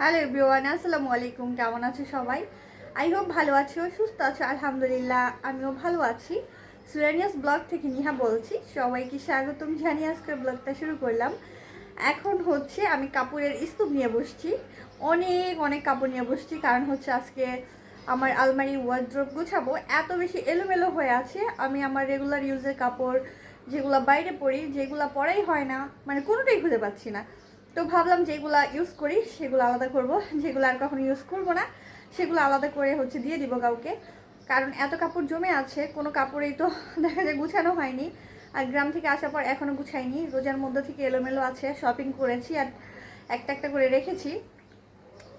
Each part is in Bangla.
হ্যালো এভরিওয়ান, আসসালামু আলাইকুম। কেমন আছো সবাই? আই হোপ ভালো আছো, সুস্থ আছো। আলহামদুলিল্লাহ আমিও ভালো আছি। সুরানিয়াস ব্লগ থেকে নিহা বলছি। সবাইকে স্বাগতম জানিয়ে আজকের ব্লগটা শুরু করলাম। এখন হচ্ছে আমি কাপড়ের স্তূপ নিয়ে বসছি। অনেক অনেক কাপড় নিয়ে বসছি, কারণ হচ্ছে আজকে আমার আলমারি ওয়ার্ড্রোব গুছাবো। এত বেশি এলোমেলো হয়ে আছে। আমি আমার রেগুলার ইউজের কাপড় যেগুলো বাইরে পরি, যেগুলো পরাই হয় না, মানে কোনোটাই খুঁজে পাচ্ছি না। তো ভাবলাম যেগুলো ইউজ করি সেগুলো আলাদা করব, যেগুলো আর কখনো ইউজ করব না সেগুলো আলাদা করে হচ্ছে দিয়ে দিব কাউকে। কারণ এত কাপড় জমে আছে, কোনো কাপড়েই তো দেখা যায় গুছানো হয়নি। আর গ্রাম থেকে আসার পর এখনও গুছাইনি, রোজার মধ্যে থেকে এলোমেলো আছে। শপিং করেছি আর একটা একটা করে রেখেছি।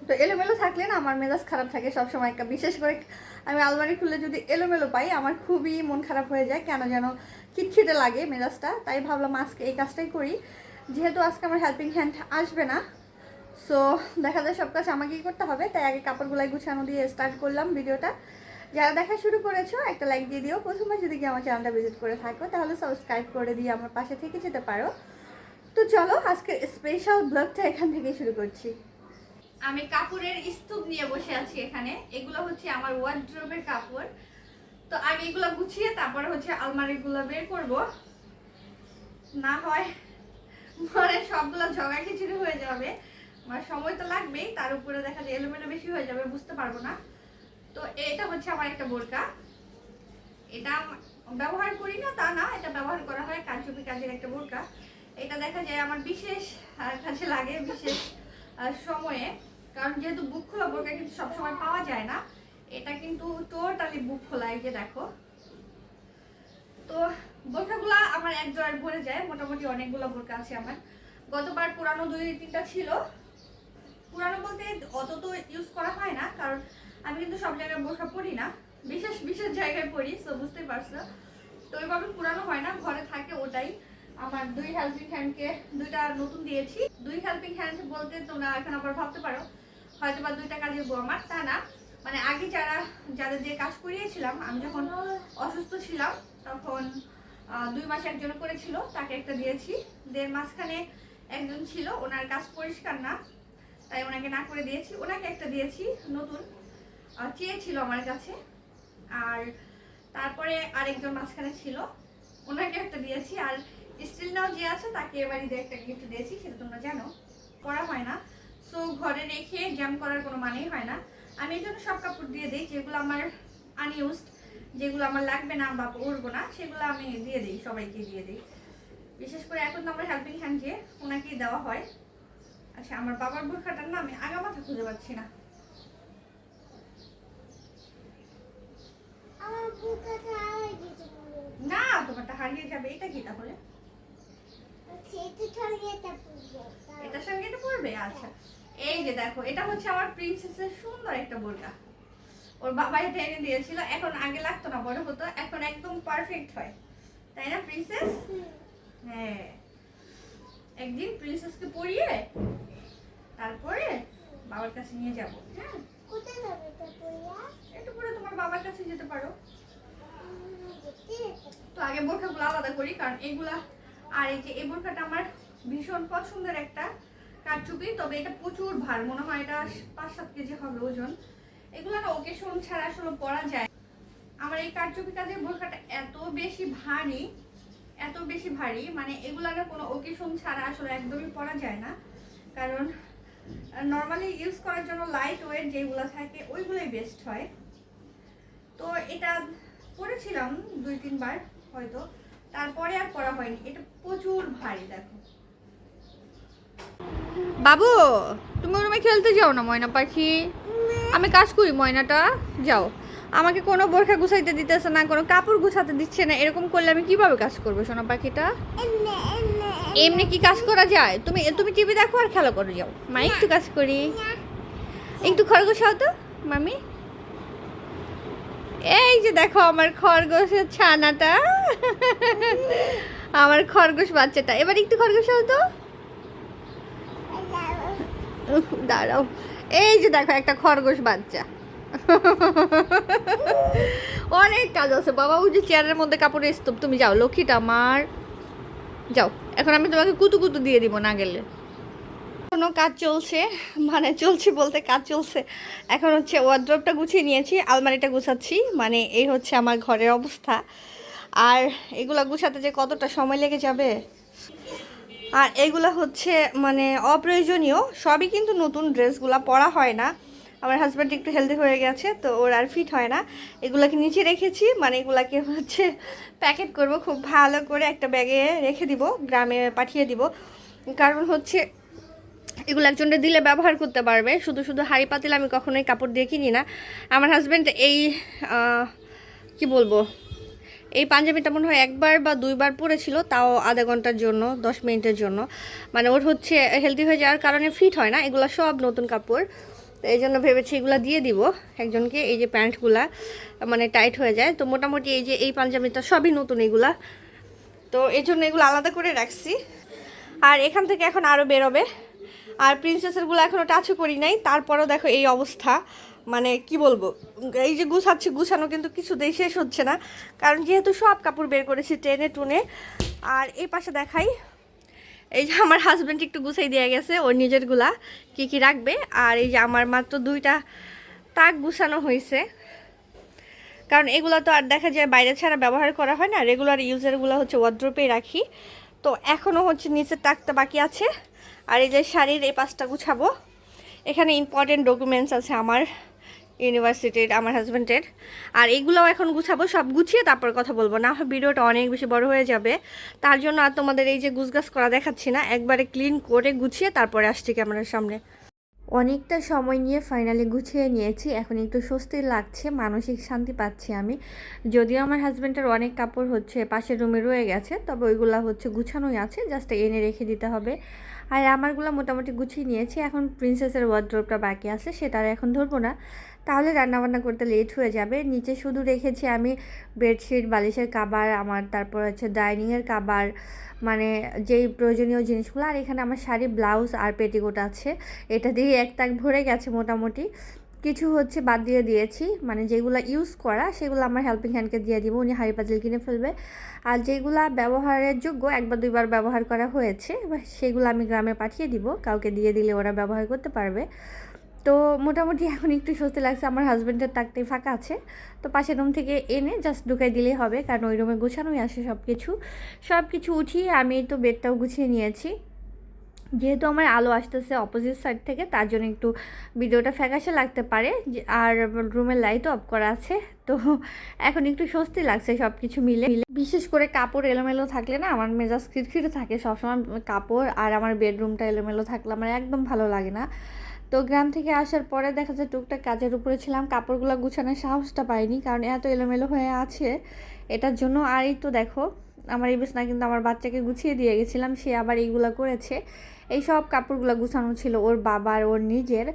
তো এলোমেলো থাকলে না আমার মেজাজ খারাপ থাকে সবসময়। একটা বিশেষ করে আমি আলমারি খুলে যদি এলোমেলো পাই আমার খুবই মন খারাপ হয়ে যায়, কেন যেন খিটখিটে লাগে মেজাজটা। তাই ভাবলাম আজকে এই কাজটাই করি, যেহেতু আজকে আমার হেল্পিং হ্যান্ড আসবে না। সো দেখা যায় সব কাজ আমাকেই করতে হবে, তাই আগে কাপড়গুলাই গুছানো দিয়ে স্টার্ট করলাম ভিডিওটা। যারা দেখা শুরু করেছো একটা লাইক দিয়ে দিও। প্রথমবার যদি কি আমার চ্যানেলটা ভিজিট করে থাকো তাহলে সাবস্ক্রাইব করে দিয়ে আমার পাশে থেকে যেতে পারো। তো চলো আজকে স্পেশাল ব্লগটা এখান থেকে শুরু করছি। আমি কাপড়ের স্তূপ নিয়ে বসে আছি এখানে। এগুলো হচ্ছে আমার ওয়ার্ড্রোবের কাপড়। তো আগে এগুলো গুছিয়ে তারপরে হচ্ছে আলমারিগুলো বের করব, না হয় পরে সবগুলো জগা খিচুড়ি হয়ে যাবে। আমার সময় তো লাগবেই, তার উপরে দেখা যায় এলোমেলো বেশি হয়ে যাবে, বুঝতে পারবো না। তো এটা হচ্ছে আমার একটা বোরকা। এটা ব্যবহার করি না তা না, এটা ব্যবহার করা হয় কারচুপি কাজের একটা বোরকা। এটা দেখা যায় আমার বিশেষ কাজে লাগে, বিশেষ সময়ে। কারণ যেহেতু বুক খোলা বোরকা কিন্তু সবসময় পাওয়া যায় না। এটা কিন্তু টোটালি বুক খোলা, এই যে দেখো। তো বোরকাগুলা আমার এক ড্রয়ার ভরে যায়, মোটামুটি অনেকগুলো বোরকা আছে আমার। গতবার পুরানো 2-3টা ছিল। পুরানো বলতে অত তো ইউজ করা হয় না, কারণ আমি কিন্তু সব জায়গায় বোরকা পরি না, বিশেষ বিশেষ জায়গায় পরি। তো বুঝতেই পারছো, তো ওইভাবে পুরানো হয় না, ঘরে থাকে ওটাই। আমার 2 হেল্পিং হ্যান্ডকে 2টা নতুন দিয়েছি। 2 হেল্পিং হ্যান্ড বলতে তোমরা এখন আবার ভাবতে পারো হয়তো বা 2টা কাজের বউ আমার, তা না। মানে আগে যাদের দিয়ে কাজ করিয়েছিলাম, আমি যখন অসুস্থ ছিলাম তখন 2 মাস একজন করেছিল, তাকে একটা দিয়েছি। মাঝখানে একজন ছিল, ওনার কাজ পরিষ্কার না, তাই ওনাকে না করে দিয়েছি। ওনাকে একটা দিয়েছি নতুন, চেয়েছিল আমার কাছে। আর তারপরে আরেকজন মাঝখানে ছিল, ওনাকে একটা দিয়েছি। আর স্টিল নাও যে আছে তাকে এবার ঈদে একটা গিফট দিয়েছি, সেটা তোমরা জানো, করা হয় না। সো ঘরে রেখে জ্যাম করার কোনো মানেই হয় না। আমি এই জন্য সব কাপড় দিয়ে দিই, যেগুলো আমার আনইউজড, যেগুলো আমার লাগবে না বা পরবো না, সেগুলো আমি দিয়ে দিই, সবাইকে দিয়ে দিই। বিশেষ করে এখন তো আমার হেল্পিং হ্যান্ড যে, ওনাকেই দেওয়া হয়। আচ্ছা, আমার বাবার বোরখাটার না আমি আগা মাথা খুঁজে পাচ্ছি না। না, তোমারটা হারিয়ে যাবে। এটা কি তাহলে? এটার সঙ্গে এটা পরবে? আচ্ছা, এই যে দেখো, এটা হচ্ছে আমার প্রিন্সেসের সুন্দর একটা বোরকা। ওর বাবা এটা এনে দিয়েছিল। এখন আগে লাগতো না, বড় হতো, এখন একদম পারফেক্ট হয়, তাই না প্রিন্সেস? হ্যাঁ, একদিন প্রিন্সেসকে পরিয়ে তারপরে বাবার কাছে নিয়ে যাব। হ্যাঁ, কোথায় যাবে এটা পরিয়া? একটু পরে তোমার বাবার কাছে যেতে পারো। তো আগে বোরখাগুলো আলাদা করি, কারণ এইগুলা, আর এই যে এই বোরখাটা আমার ভীষণ পছন্দের একটা কারচুপি। তবে এটা প্রচুর ভার, মনে হয় এটা 5-7 কেজি হবে ওজন। এগুলো না ওকেশন ছাড়া আসলে পরা যায়। আমার এই কারচুপি কাজের বোরখাটা এত বেশি ভারী, এত বেশি ভারী, মানে এগুলা না কোনো ওকেশন ছাড়া আসলে একদমই পরা যায় না। কারণ নর্মালি ইউজ করার জন্য লাইট ওয়েট যেগুলো থাকে ওইগুলোই বেস্ট হয়। তো এটা পরেছিলাম 2-3 বার হয়তো, তারপরে আর পরা হয়নি। এটা প্রচুর ভারী, দেখো। বাবু, তুমি রুমে খেলতে যাও না ময়না পাখি? আমি কাজ করি, ময়নাটা যাও। আমাকে কোনো বোরখা গুছাইতে দিতেছে না, কোনো কাপড় গুছাতে দিচ্ছে না। এরকম করলে আমি কিভাবে কাজ করবো সোনা পাখিটা? এমনি কি কাজ করা যায়? তুমি তুমি টিভি দেখো আর খেলা করে যাও। মা একটু কাজ করি, একটু খরগোশ হও তো মামি। এই যে দেখো আমার খরগোশের ছানাটা, আমার খরগোশ বাচ্চাটা। এবার একটু খরগোশ হও তো, দাঁড়াও। এই যে দেখো একটা খরগোশ বাচ্চা। অনেক কাজ আছে বাবা। ওই যে চেয়ারের মধ্যে কাপড়ের স্তূপ। তুমি যাও লক্ষ্মীটা আমার, যাও। এখন আমি তোমাকে কুতু কুতু দিয়ে দিব না গেলে। কোনো কাজ চলছে, মানে চলছে বলতে কাজ চলছে। এখন হচ্ছে ওয়ার্ড্রোবটা গুছিয়ে নিয়েছি, আলমারিটা গুছাচ্ছি, মানে এই হচ্ছে আমার ঘরের অবস্থা। আর এগুলা গুছাতে যে কতটা সময় লেগে যাবে। আর এগুলা হচ্ছে মানে অপ্রয়োজনীয়, সবই কিন্তু নতুন ড্রেসগুলা পরা হয় না। আমার হাজব্যান্ড একটু হেলদি হয়ে গেছে, তো ওর আর ফিট হয় না। এগুলাকে নিচে রেখেছি, মানে এগুলাকে হচ্ছে প্যাকেট করব, খুব ভালো করে একটা ব্যাগে রেখে দিব, গ্রামে পাঠিয়ে দিব। কারণ হচ্ছে এগুলো একজনকে দিলে ব্যবহার করতে পারবে। শুধু শুধু হাঁড়ি পাতিল আমি কখনোই কাপড় দিয়ে কিনি না। আমার হাজব্যান্ড এই কি বলবো, এই পাঞ্জাবিটা মনে হয় একবার বা দুইবার পরেছিল, তাও আধা ঘন্টার জন্য, 10 মিনিটের জন্য। মানে ওর হচ্ছে হেলদি হয়ে যাওয়ার কারণে ফিট হয় না, এগুলো সব নতুন কাপড়। তো এই জন্য ভেবেছি এগুলো দিয়ে দিব একজনকে। এই যে প্যান্টগুলা মানে টাইট হয়ে যায়, তো মোটামুটি এই যে এই পাঞ্জাবিটা সবই নতুন এগুলা, তো এই জন্য এগুলো আলাদা করে রাখছি। আর এখান থেকে এখন আরও বেরোবে। আর প্রিন্সেসেরগুলো এখনও টাচও করি নাই, তারপরেও দেখো এই অবস্থা। মানে কি বলবো, এই যে গুছাচ্ছি, গুছানো কিন্তু কিছুতেই শেষ হচ্ছে না, কারণ যেহেতু সব কাপড় বের করেছি টেনে টুনে। আর এই পাশে দেখাই, এই যে আমার হাজব্যান্ড একটু গুছাই দিয়ে গেছে ওর নিজেরগুলা কি কি রাখবে। আর এই যে আমার মাত্র 2টা তাক গুছানো হয়েছে, কারণ এগুলো তো আর দেখা যায় বাইরে ছাড়া ব্যবহার করা হয় না, রেগুলার ইউজেরগুলো হচ্ছে ওয়ার্ড্রোপেই রাখি। তো এখনও হচ্ছে নিচের তাকটা বাকি আছে। আর এই যে শাড়ির এই পাশটা গুছাবো, এখানে ইম্পর্টেন্ট ডকুমেন্টস আছে আমার ইউনিভার্সিটির, আমার হাজব্যান্ডের। আর এগুলোও এখন গুছাবো, সব গুছিয়ে তারপর কথা বলবো, না ভিডিওটা অনেক বেশি বড় হয়ে যাবে। তার জন্য আর তোমাদের এই যে গুছগাছ করা দেখাচ্ছি না, একবারে ক্লিন করে গুছিয়ে তারপরে আসছি ক্যামেরার সামনে। অনেকটা সময় নিয়ে ফাইনালি গুছিয়ে নিয়েছি, এখন একটু স্বস্তির লাগছে, মানসিক শান্তি পাচ্ছি আমি। যদিও আমার হাজব্যান্ডের অনেক কাপড় হচ্ছে পাশের রুমে রয়ে গেছে, তবে ওইগুলো হচ্ছে গুছানোই আছে, জাস্ট এনে রেখে দিতে হবে। আর আমারগুলো মোটামুটি গুছিয়ে নিয়েছি, এখন প্রিন্সেসের ওয়ার্ড্রোবটা বাকি আছে, সেটা আর এখন ধরবো না, তাহলে রান্নাবান্না করতে লেট হয়ে যাবে। নিচে শুধু রেখেছি আমি বেডশিট, বালিশের কাবার, আমার তারপর হচ্ছে ডাইনিংয়ের কাবার, মানে যেই প্রয়োজনীয় জিনিসগুলো। আর এখানে আমার শাড়ি, ব্লাউজ আর পেটিকোট আছে, এটা দিয়ে এক তাক ভরে গেছে মোটামুটি। কিছু হচ্ছে বাদ দিয়ে দিয়েছি, মানে যেগুলো ইউজ করা সেগুলো আমার হেল্পিং হ্যান্ডকে দিয়ে দিব, উনি হাঁড়ি পাতিল কিনে ফেলবে। আর যেগুলা ব্যবহারের যোগ্য, একবার দুইবার ব্যবহার করা হয়েছে, সেগুলো আমি গ্রামে পাঠিয়ে দিব, কাউকে দিয়ে দিলে ওরা ব্যবহার করতে পারবে। তো মোটামুটি এখন একটু স্বস্তি লাগছে, আমার হাজব্যান্ডের তাকটাই ফাঁকা আছে, তো পাশের রুম থেকে এনে জাস্ট ঢুকাই দিলেই হবে, কারণ ওই রুমে গুছানোই আসে সব কিছু উঠিয়ে আমি তো বেডটাও গুছিয়ে নিয়েছি। যেহেতু আমার আলো আসতেছে অপোজিট সাইড থেকে, তার জন্য একটু ভিডিওটা ফ্যাকাশে লাগতে পারে, আর রুমের লাইটও অফ করা আছে। তো এখন একটু স্বস্তি লাগছে সব কিছু মিলে। বিশেষ করে কাপড় এলোমেলো থাকলে না আমার মেজাজ খিটখিটে থাকে সবসময়, কাপড় আর আমার বেডরুমটা এলোমেলো থাকলে আমার একদম ভালো লাগে না। তো গ্রাম থেকে আসার পরে দেখা যায় টুকটাক কাজের উপরে ছিলাম, কাপড়গুলো গুছানোর সাহসটা পাইনি, কারণ এত এলোমেলো হয়ে আছে এটার জন্য। আর এই তো দেখো আমার এই বিছনা কিন্তু আমার বাচ্চাকে গুছিয়ে দিয়ে গেছিলাম, সে আবার এইগুলো করেছে। এই সব কাপড়গুলো গুছানো ছিল ওর বাবার, ওর নিজের,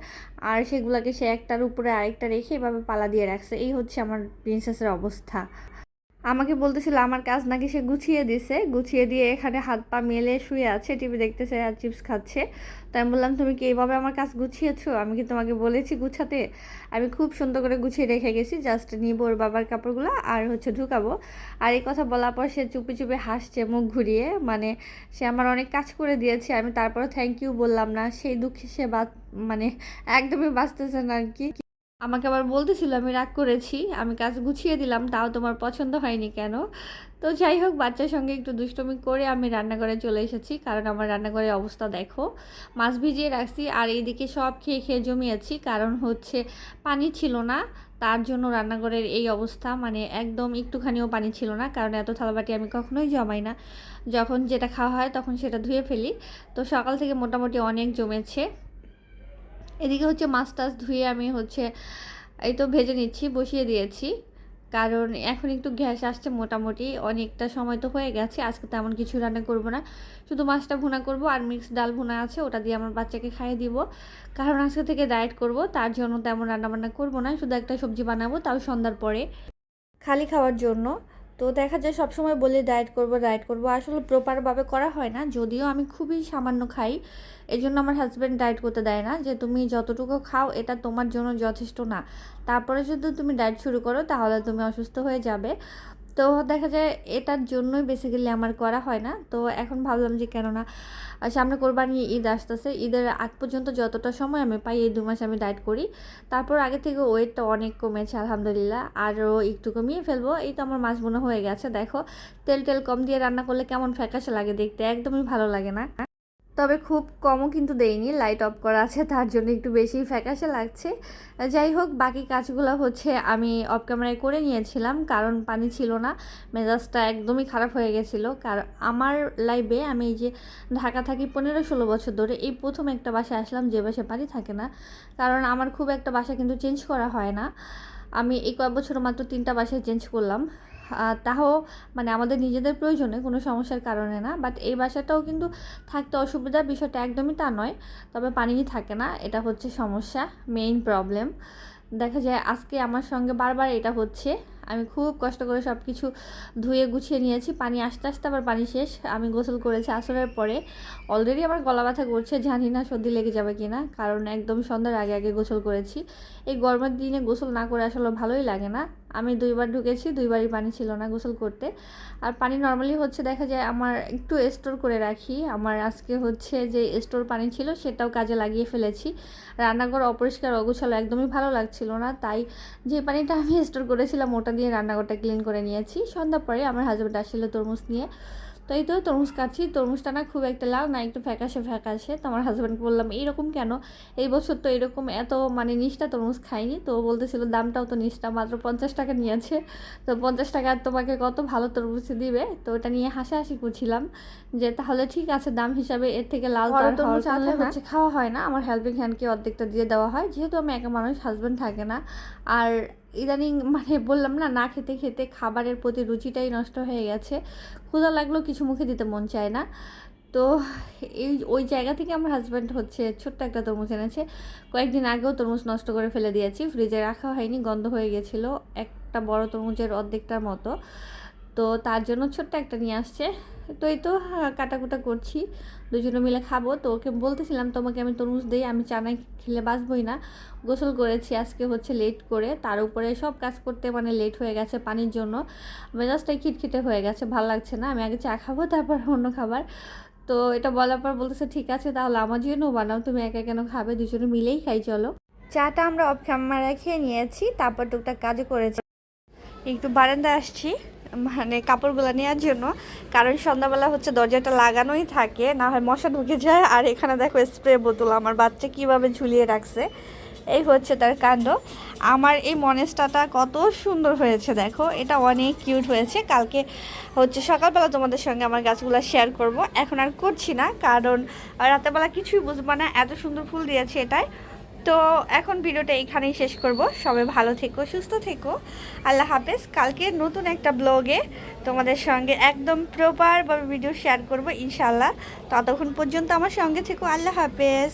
আর সেগুলোকে সে একটার উপরে আরেকটা রেখে এভাবে পালা দিয়ে রাখছে। এই হচ্ছে আমার প্রিন্সেসের অবস্থা। আমাকে বলতেছিল আমার কাজ নাকি সে গুছিয়ে দিছে, গুছিয়ে দিয়ে এখানে হাত পা মেলে শুয়ে আছে, টিভি দেখতেছে আর চিপস খাচ্ছে। তো আমি বললাম তুমি কি এইভাবে আমার কাজ গুছিয়েছো? আমি কি তোমাকে বলেছি গুছাতে? আমি খুব সুন্দর করে গুছিয়ে রেখে গেছি, জাস্ট নিব ওর বাবার কাপড়গুলো আর হচ্ছে ঢুকাবো। আর এই কথা বলার পর সে চুপি চুপি হাসছে মুখ ঘুরিয়ে, মানে সে আমার অনেক কাজ করে দিয়েছে, আমি তারপরে থ্যাংক ইউ বললাম না, সেই দুঃখে সে মানে একদমই বাঁচতেছে না আর কি। আমাকে আবার বলতেছিল আমি রাগ করেছি, আমি কাজ গুছিয়ে দিলাম, তাও তোমার পছন্দ হয়নি কেন? তো যাই হোক, বাচ্চার সঙ্গে একটু দুষ্টমি করে আমি রান্নাঘরে চলে এসেছি, কারণ আমার রান্নাঘরের অবস্থা দেখো, মাছ ভিজিয়ে রাখছি আর এইদিকে সব খেয়ে খেয়ে জমিয়েছি, কারণ হচ্ছে পানি ছিল না, তার জন্য রান্নাঘরের এই অবস্থা, মানে একদম একটুখানিও পানি ছিল না, কারণ এত থালাবাটি আমি কখনোই জমাই না, যখন যেটা খাওয়া হয় তখন সেটা ধুয়ে ফেলি। তো সকাল থেকে মোটামুটি অনেক জমেছে। এদিকে হচ্ছে মাছ টাছ ধুয়ে আমি হচ্ছে এই তো ভেজে নিচ্ছি, বসিয়ে দিয়েছি, কারণ এখন একটু গ্যাস আসছে মোটামুটি, অনেকটা সময় তো হয়ে গেছে। আজকে তেমন কিছু রান্না করব না, শুধু মাছটা ভুনা করব আর মিক্সড ডাল ভুনা আছে, ওটা দিয়ে আমার বাচ্চাকে খাইয়ে দিব, কারণ আজকে থেকে ডায়েট করব, তার জন্য তেমন রান্নাবান্না করব না, শুধু একটা সবজি বানাবো, তাও সন্ধ্যার পরে খালি খাওয়ার জন্য। তো দেখা যায় সবসময় বলি ডায়েট করব, আসলে প্রপারভাবে করা হয় না, যদিও আমি খুবই সামান্য খাই, এই জন্য আমার হাজব্যান্ড ডায়েট করতে দেয় না, যে তুমি যতটুকু খাও এটা তোমার জন্য যথেষ্ট না, তারপরে যদি তুমি ডায়েট শুরু করো তাহলে তুমি অসুস্থ হয়ে যাবে। তো দেখা যায় এটার জন্যই বেসিক্যালি আমার করা হয় না। তো এখন ভাবলাম যে কেননা সামনে কোরবানি ঈদ আসতেছে, ঈদের আগ পর্যন্ত যতটা সময় আমি পাই এই 2 মাস আমি ডায়েট করি। তারপর আগে থেকে ওয়েটটা অনেক কমেছে আলহামদুলিল্লাহ, আরও একটু কমিয়ে ফেলবো। এই তো আমার মাছ বোনা হয়ে গেছে। দেখো তেল টেল কম দিয়ে রান্না করলে কেমন ফ্যাকাশে লাগে দেখতে, একদমই ভালো লাগে না। তবে খুব কমও কিন্তু দেইনি, লাইট অফ করা আছে, তার জন্য একটু বেশি ফ্যাকাশে লাগছে। যাই হোক, বাকি কাজগুলো হচ্ছে আমি অফ ক্যামেরায় করে নিয়েছিলাম, কারণ পানি ছিল না, মেজাজটা একদমই খারাপ হয়ে গেছিলো। কারণ আমার লাইফে আমি এই যে ঢাকা থাকি 15-16 বছর ধরে, এই প্রথম একটা বাসায় আসলাম যে বাসায় পানি থাকে না। কারণ আমার খুব একটা বাসা কিন্তু চেঞ্জ করা হয় না, আমি এই কয়েক বছর মাত্র 3টা বাসায় চেঞ্জ করলাম, তাও মানে আমাদের নিজেদের প্রয়োজনে, কোনো সমস্যার কারণে না। বাট এই বাসাটাও কিন্তু থাকতে অসুবিধা, বিষয়টা একদমই তা নয়, তবে পানি থাকে না, এটা হচ্ছে সমস্যা, মেইন প্রবলেম। দেখা যায় আজকে আমার সঙ্গে বারবার এটা হচ্ছে। আমি খুব কষ্ট করে সব কিছু ধুয়ে গুছিয়ে নিয়েছি, পানি আস্তে আস্তে আবার পানি শেষ। আমি গোসল করেছি আসরের পরে, অলরেডি আমার গলা ব্যথা করছে, জানি না সর্দি লেগে যাবে কি না, কারণ একদম সন্ধ্যার আগে আগে গোসল করেছি। এই গরমের দিনে গোসল না করে আসলে ভালোই লাগে না। আমি 2বার ঢুকেছি, 2বারই পানি ছিল না গোসল করতে। আর পানি নর্মালি হচ্ছে দেখা যায় আমার একটু স্টোর করে রাখি, আমার আজকে হচ্ছে যে স্টোর পানি ছিল সেটাও কাজে লাগিয়ে ফেলেছি। রান্নাঘর অপরিষ্কার অগোছালো, একদমই ভালো লাগছিল না, তাই যে পানিটা আমি স্টোর করেছিলাম ওটা দিয়ে রান্নাঘরটা ক্লিন করে নিয়েছি। সন্ধ্যা পরে আমার হাজব্যান্ড আসছিল তরমুজ নিয়ে, তো এই তো তরমুজ কাটছি। তরমুজটা না খুব একটা লাল না, একটু ফ্যাকাশে ফ্যাকাশে। তো আমার হাজব্যান্ডকে বললাম এইরকম কেন, এই বছর তো এরকম এত মানে নিষ্ঠা তরমুজ খাইনি। তো বলতেছিল দামটাও তো নিষ্ঠা, মাত্র 50 টাকা নিয়েছে, তো 50 টাকা তোমাকে কত ভালো তরমুজ দিবে। তো ওটা নিয়ে হাসাহাসি করছিলাম যে তাহলে ঠিক আছে, দাম হিসাবে এর থেকে লাল তরমুজ আনলে হচ্ছে খাওয়া হয় না, আমার হেল্পিং হ্যান্ডকে অর্ধেকটা দিয়ে দেওয়া হয়, যেহেতু আমি একা মানুষ, হাজব্যান্ড থাকে না। আর ইদানিং মানে বললাম না, না খেতে খেতে খাবারের প্রতি রুচিটাই নষ্ট হয়ে গেছে, ক্ষুধা লাগলেও কিছু মুখে দিতে মন চায় না। তো ওই জায়গা থেকে আমার হাজব্যান্ড হচ্ছে ছোট্ট একটা তরমুজ এনেছে। কয়েকদিন আগেও তরমুজ নষ্ট করে ফেলে দিয়েছি, ফ্রিজে রাখা হয়নি, গন্ধ হয়ে গেছিলো, একটা বড় তরমুজের অর্ধেকটার মতো। তো তার জন্য ছোট্ট একটা নিয়ে আসছে। তো এই তো কাটাকুটা করছি, দুজনে মিলে খাবো। তো ওকে বলতেছিলাম তোমাকে আমি তরমুজ দিই, আমি চা নাই খেলে বাঁচবই না। গোসল করেছি আজকে হচ্ছে লেট করে, তার উপরে সব কাজ করতে মানে লেট হয়ে গেছে পানির জন্য, মেজাজটাই খিটখিটে হয়ে গেছে, ভালো লাগছে না। আমি আগে চা খাবো তারপর অন্য খাবার। তো এটা বলার পর বলতেছে ঠিক আছে তাহলে আমার জন্যও বানাও, তুমি একা কেন খাবে, দুজনে মিলেই খাই চলো। চাটা আমরা অফ ক্যামেরায় খেয়ে নিয়েছি, তারপর টুকটাক কাজও করেছি। একটু বারান্দায় আসছি মানে কাপড়গুলো নেওয়ার জন্য, কারণ সন্ধ্যাবেলা হচ্ছে দরজাটা লাগানোই থাকে, না হয় মশা ঢুকে যায়। আর এখানে দেখো স্প্রে বোতল আমার বাচ্চা কিভাবে ঝুলিয়ে রাখছে, এই হচ্ছে তার কাণ্ড। আমার এই মনেস্টাটা কত সুন্দর হয়েছে দেখো, এটা অনেক কিউট হয়েছে। কালকে হচ্ছে সকালবেলা তোমাদের সঙ্গে আমার গাছগুলো শেয়ার করব, এখন আর করছি না, কারণ রাতেরবেলা কিছুই বুঝবো না, এত সুন্দর ফুল দিয়েছে এটাই। তো এখন ভিডিওটা এখানেই শেষ করব, সবাই ভালো থেকো, সুস্থ থেকো, আল্লাহ হাফেজ। কালকে নতুন একটা ব্লগে তোমাদের সঙ্গে একদম প্রপারভাবে ভিডিও শেয়ার করব ইনশাআল্লাহ। ততক্ষণ পর্যন্ত আমার সঙ্গে থেকো, আল্লাহ হাফেজ।